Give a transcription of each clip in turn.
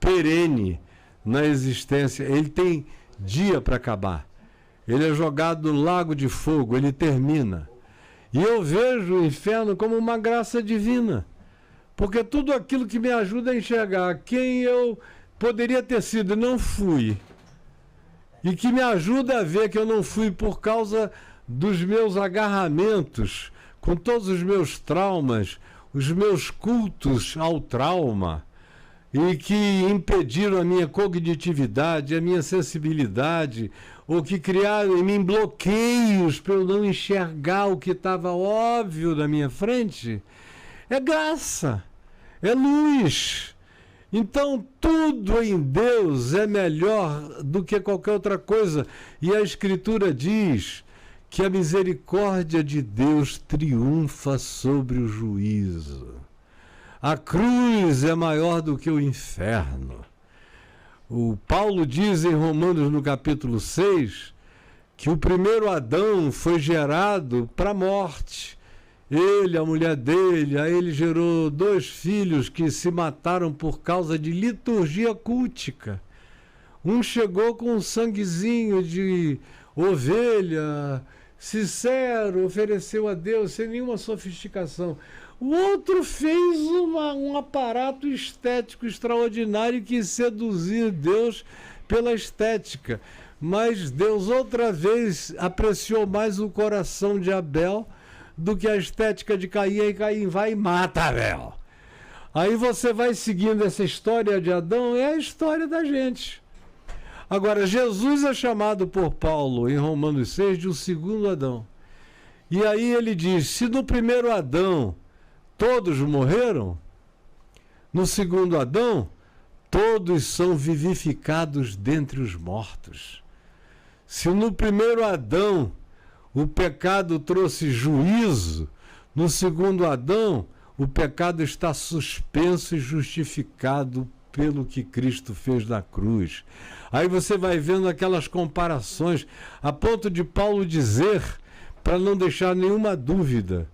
perene na existência. Ele tem dia para acabar. Ele é jogado no lago de fogo, ele termina. E eu vejo o inferno como uma graça divina, porque tudo aquilo que me ajuda a enxergar quem eu poderia ter sido e não fui, e que me ajuda a ver que eu não fui por causa dos meus agarramentos, com todos os meus traumas, os meus cultos ao trauma, e que impediram a minha cognitividade, a minha sensibilidade, ou que criaram em mim bloqueios para eu não enxergar o que estava óbvio na minha frente, é graça, é luz. Então, tudo em Deus é melhor do que qualquer outra coisa. E a Escritura diz que a misericórdia de Deus triunfa sobre o juízo. A cruz é maior do que o inferno. O Paulo diz em Romanos, no capítulo 6, que o primeiro Adão foi gerado para a morte. Ele, a mulher dele, aí ele gerou 2 filhos que se mataram por causa de liturgia cultica. Um chegou com um sanguezinho de ovelha, sincero, ofereceu a Deus sem nenhuma sofisticação. O outro fez um aparato estético extraordinário que seduzia Deus pela estética. Mas Deus outra vez apreciou mais o coração de Abel do que a estética de Caim, e Caim vai e mata Abel. Aí você vai seguindo essa história de Adão, é a história da gente. Agora, Jesus é chamado por Paulo, em Romanos 6, de o segundo Adão. E aí ele diz, se no primeiro Adão todos morreram, no segundo Adão, todos são vivificados dentre os mortos. Se no primeiro Adão o pecado trouxe juízo, no segundo Adão, o pecado está suspenso e justificado pelo que Cristo fez na cruz. Aí você vai vendo aquelas comparações, a ponto de Paulo dizer, para não deixar nenhuma dúvida,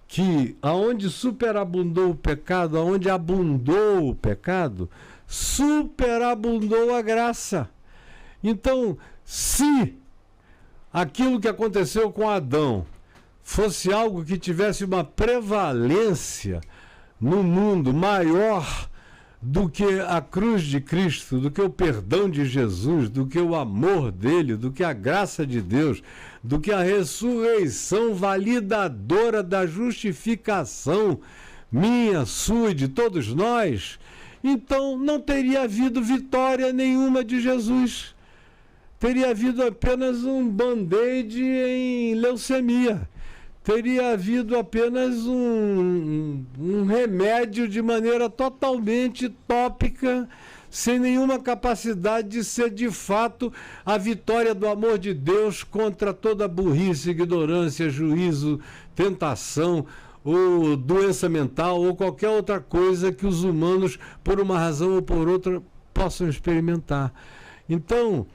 que aonde superabundou o pecado, aonde abundou o pecado, superabundou a graça. Então, se aquilo que aconteceu com Adão fosse algo que tivesse uma prevalência no mundo maior do que a cruz de Cristo, do que o perdão de Jesus, do que o amor dele, do que a graça de Deus, do que a ressurreição validadora da justificação minha, sua e de todos nós, então não teria havido vitória nenhuma de Jesus. Teria havido apenas um band-aid em leucemia. Teria havido apenas um remédio de maneira totalmente tópica, sem nenhuma capacidade de ser de fato a vitória do amor de Deus contra toda burrice, ignorância, juízo, tentação, ou doença mental, ou qualquer outra coisa que os humanos, por uma razão ou por outra, possam experimentar. Então,